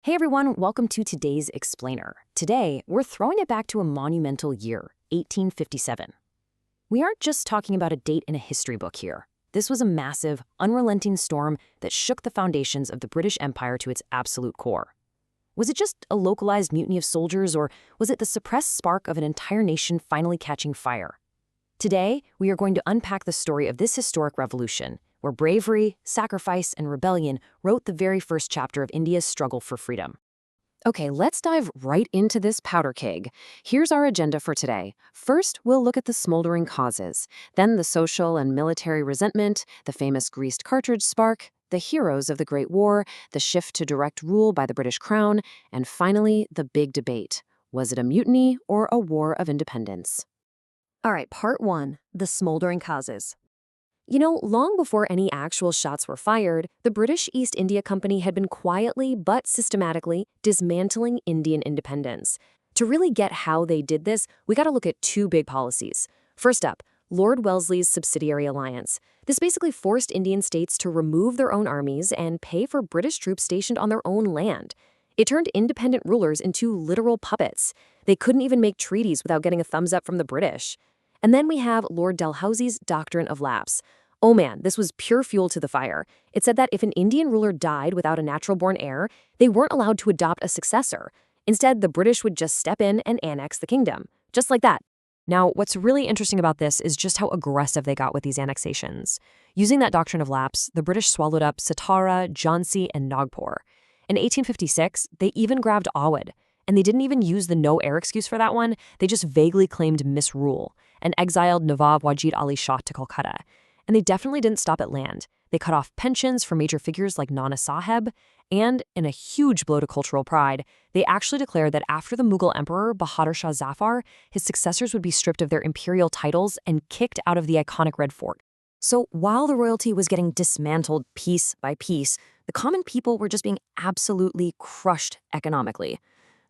Hey everyone, welcome to today's Explainer. Today, we're throwing it back to a monumental year, 1857. We aren't just talking about a date in a history book here. This was a massive, unrelenting storm that shook the foundations of the British Empire to its absolute core. Was it just a localized mutiny of soldiers, or was it the suppressed spark of an entire nation finally catching fire? Today, we are going to unpack the story of this historic revolution, where bravery, sacrifice, and rebellion wrote the very first chapter of India's struggle for freedom. Okay, let's dive right into this powder keg. Here's our agenda for today. First, we'll look at the smoldering causes, then the social and military resentment, the famous greased cartridge spark, the heroes of the Great War, the shift to direct rule by the British Crown, and finally, the big debate. Was it a mutiny or a war of independence? All right, part one, the smoldering causes. Long before any actual shots were fired, the British East India Company had been quietly but systematically dismantling Indian independence. To really get how they did this, we got to look at two big policies. First up, Lord Wellesley's subsidiary alliance. This basically forced Indian states to remove their own armies and pay for British troops stationed on their own land. It turned independent rulers into literal puppets. They couldn't even make treaties without getting a thumbs up from the British. And then we have Lord Dalhousie's doctrine of lapse. Oh man, this was pure fuel to the fire. It said that if an Indian ruler died without a natural-born heir, they weren't allowed to adopt a successor. Instead, the British would just step in and annex the kingdom. Just like that. Now, what's really interesting about this is just how aggressive they got with these annexations. Using that doctrine of lapse, the British swallowed up Satara, Jhansi, and Nagpur. In 1856, they even grabbed Awadh. And they didn't even use the no heir excuse for that one. They just vaguely claimed misrule and exiled Nawab Wajid Ali Shah to Calcutta. And they definitely didn't stop at land. They cut off pensions for major figures like Nana Sahib, and in a huge blow to cultural pride, they actually declared that after the Mughal emperor Bahadur Shah Zafar, his successors would be stripped of their imperial titles and kicked out of the iconic Red Fort. So while the royalty was getting dismantled piece by piece, the common people were just being absolutely crushed economically.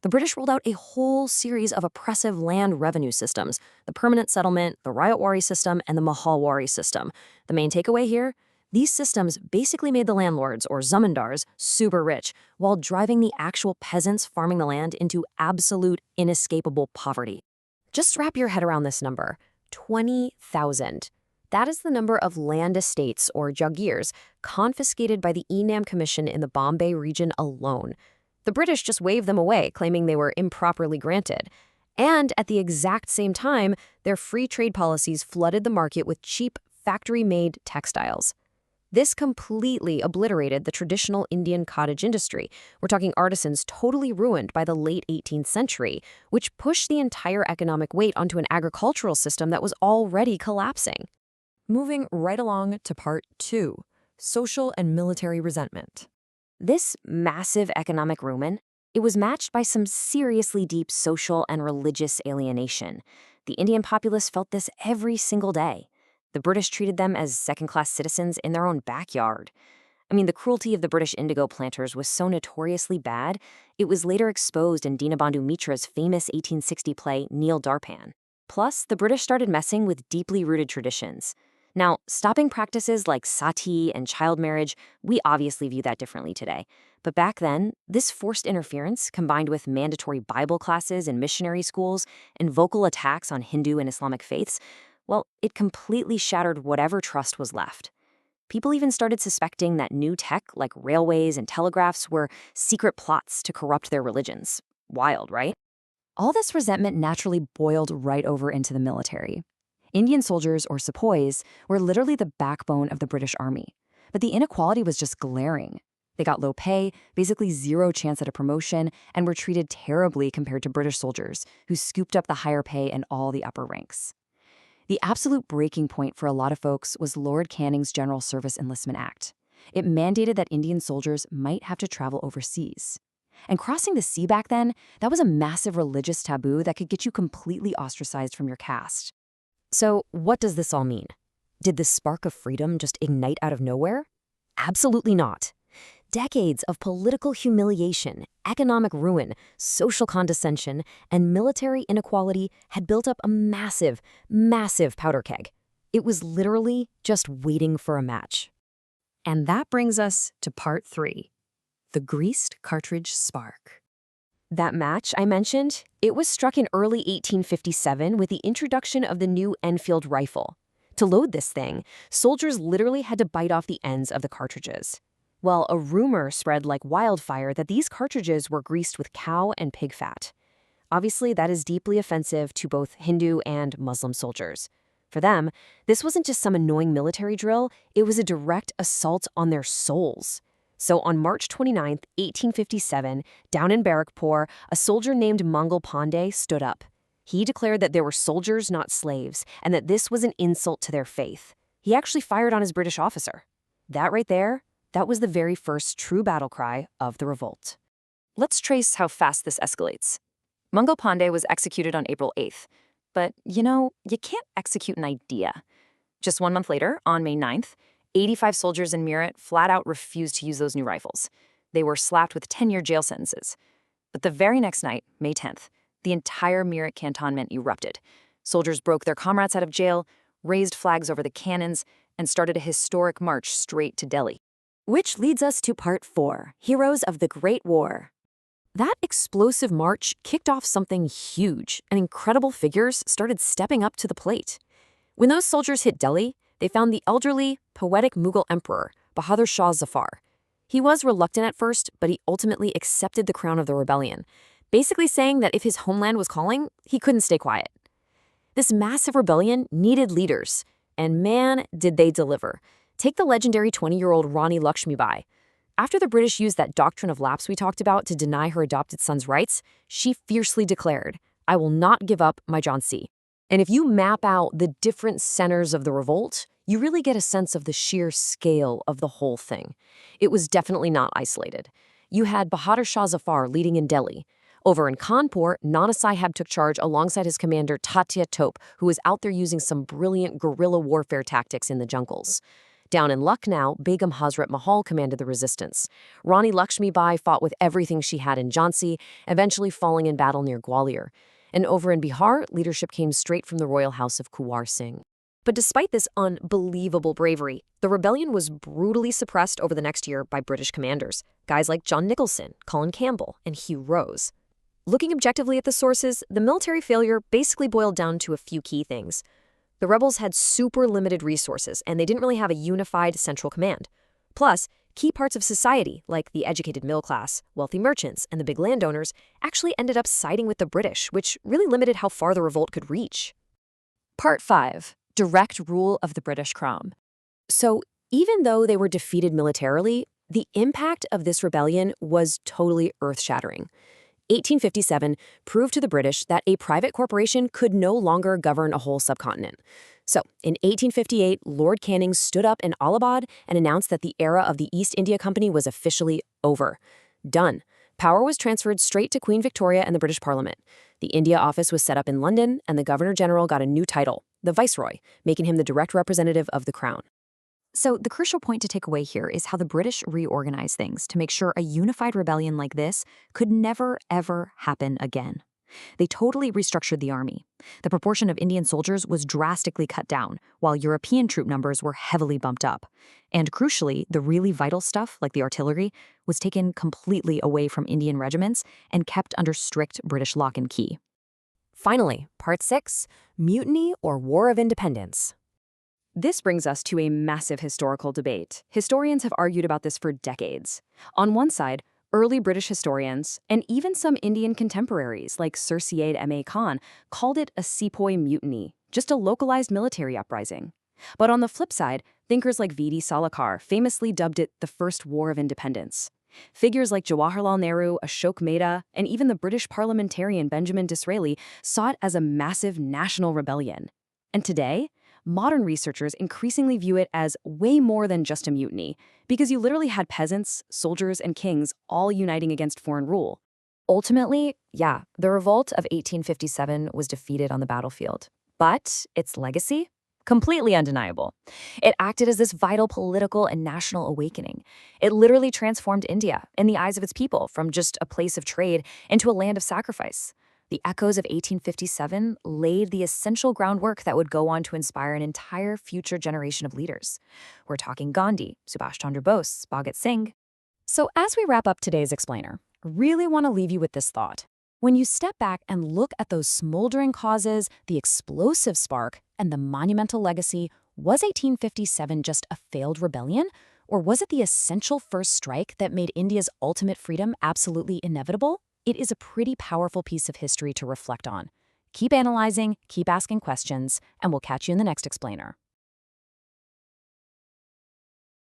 The British rolled out a whole series of oppressive land revenue systems, the permanent settlement, the Rayatwari system, and the Mahalwari system. The main takeaway here? These systems basically made the landlords, or zamindars, super rich, while driving the actual peasants farming the land into absolute, inescapable poverty. Just wrap your head around this number, 20,000. That is the number of land estates, or jagirs, confiscated by the Enam Commission in the Bombay region alone. The British just waved them away, claiming they were improperly granted. And at the exact same time, their free trade policies flooded the market with cheap, factory-made textiles. This completely obliterated the traditional Indian cottage industry. We're talking artisans totally ruined by the late 18th century, which pushed the entire economic weight onto an agricultural system that was already collapsing. Moving right along to part two, social and military resentment. This massive economic ruin, it was matched by some seriously deep social and religious alienation. The Indian populace felt this every single day. The British treated them as second-class citizens in their own backyard. The cruelty of the British indigo planters was so notoriously bad, it was later exposed in Dinabandhu Mitra's famous 1860 play Neel Darpan. Plus, the British started messing with deeply rooted traditions. Now, stopping practices like sati and child marriage, we obviously view that differently today. But back then, this forced interference, combined with mandatory Bible classes in missionary schools and vocal attacks on Hindu and Islamic faiths, well, it completely shattered whatever trust was left. People even started suspecting that new tech, like railways and telegraphs, were secret plots to corrupt their religions. Wild, right? All this resentment naturally boiled right over into the military. Indian soldiers, or sepoys, were literally the backbone of the British Army. But the inequality was just glaring. They got low pay, basically zero chance at a promotion, and were treated terribly compared to British soldiers, who scooped up the higher pay and all the upper ranks. The absolute breaking point for a lot of folks was Lord Canning's General Service Enlistment Act. It mandated that Indian soldiers might have to travel overseas. And crossing the sea back then, that was a massive religious taboo that could get you completely ostracized from your caste. So, what does this all mean? Did this spark of freedom just ignite out of nowhere? Absolutely not. Decades of political humiliation, economic ruin, social condescension, and military inequality had built up a massive, massive powder keg. It was literally just waiting for a match. And that brings us to part three, the greased cartridge spark. That match I mentioned, it was struck in early 1857 with the introduction of the new Enfield rifle. To load this thing, soldiers literally had to bite off the ends of the cartridges. Well, a rumor spread like wildfire that these cartridges were greased with cow and pig fat. Obviously, that is deeply offensive to both Hindu and Muslim soldiers. For them, this wasn't just some annoying military drill, it was a direct assault on their souls. So on March 29, 1857, down in Barrackpore, a soldier named Mangal Pandey stood up. He declared that there were soldiers, not slaves, and that this was an insult to their faith. He actually fired on his British officer. That right there, that was the very first true battle cry of the revolt. Let's trace how fast this escalates. Mangal Pandey was executed on April 8th. But, you can't execute an idea. Just 1 month later, on May 9th, 85 soldiers in Meerut flat out refused to use those new rifles. They were slapped with 10-year jail sentences. But the very next night, May 10th, the entire Meerut cantonment erupted. Soldiers broke their comrades out of jail, raised flags over the cannons, and started a historic march straight to Delhi. Which leads us to part 4, Heroes of the Great War. That explosive march kicked off something huge, and incredible figures started stepping up to the plate. When those soldiers hit Delhi, they found the elderly, poetic Mughal emperor, Bahadur Shah Zafar. He was reluctant at first, but he ultimately accepted the crown of the rebellion, basically saying that if his homeland was calling, he couldn't stay quiet. This massive rebellion needed leaders, and man, did they deliver. Take the legendary 20-year-old Rani Lakshmibai. After the British used that doctrine of lapse we talked about to deny her adopted son's rights, she fiercely declared, "I will not give up my Jhansi." And if you map out the different centers of the revolt, you really get a sense of the sheer scale of the whole thing. It was definitely not isolated. You had Bahadur Shah Zafar leading in Delhi. Over in Kanpur, Nana Sahib took charge alongside his commander Tatya Tope, who was out there using some brilliant guerrilla warfare tactics in the jungles. Down in Lucknow, Begum Hazrat Mahal commanded the resistance. Rani Lakshmibai fought with everything she had in Jhansi, eventually falling in battle near Gwalior. And over in Bihar, leadership came straight from the royal house of Kuwar Singh. But despite this unbelievable bravery, the rebellion was brutally suppressed over the next year by British commanders, guys like John Nicholson, Colin Campbell, and Hugh Rose. Looking objectively at the sources, the military failure basically boiled down to a few key things. The rebels had super limited resources, and they didn't really have a unified central command. Plus, key parts of society, like the educated middle class, wealthy merchants, and the big landowners, actually ended up siding with the British, which really limited how far the revolt could reach. Part 5. Direct rule of the British Crown. So, even though they were defeated militarily, the impact of this rebellion was totally earth-shattering. 1857 proved to the British that a private corporation could no longer govern a whole subcontinent. So, in 1858, Lord Canning stood up in Allahabad and announced that the era of the East India Company was officially over. Done. Power was transferred straight to Queen Victoria and the British Parliament. The India office was set up in London, and the Governor-General got a new title, the Viceroy, making him the direct representative of the Crown. So the crucial point to take away here is how the British reorganized things to make sure a unified rebellion like this could never, ever happen again. They totally restructured the army. The proportion of Indian soldiers was drastically cut down, while European troop numbers were heavily bumped up. And crucially, the really vital stuff, like the artillery, was taken completely away from Indian regiments and kept under strict British lock and key. Finally, Part 6, Mutiny or War of Independence. This brings us to a massive historical debate. Historians have argued about this for decades. On one side, early British historians, and even some Indian contemporaries like Sir Syed M.A. Khan, called it a sepoy mutiny, just a localized military uprising. But on the flip side, thinkers like V.D. Salekar famously dubbed it the First War of Independence. Figures like Jawaharlal Nehru, Ashok Mehta, and even the British parliamentarian Benjamin Disraeli saw it as a massive national rebellion. And today, modern researchers increasingly view it as way more than just a mutiny, because you literally had peasants, soldiers, and kings all uniting against foreign rule. Ultimately, yeah, the revolt of 1857 was defeated on the battlefield. But its legacy? Completely undeniable. It acted as this vital political and national awakening. It literally transformed India, in the eyes of its people, from just a place of trade into a land of sacrifice. The echoes of 1857 laid the essential groundwork that would go on to inspire an entire future generation of leaders. We're talking Gandhi, Subhash Chandra Bose, Bhagat Singh. So as we wrap up today's explainer, I really want to leave you with this thought. When you step back and look at those smoldering causes, the explosive spark, and the monumental legacy, was 1857 just a failed rebellion? Or was it the essential first strike that made India's ultimate freedom absolutely inevitable? It is a pretty powerful piece of history to reflect on. Keep analyzing, keep asking questions, and we'll catch you in the next explainer.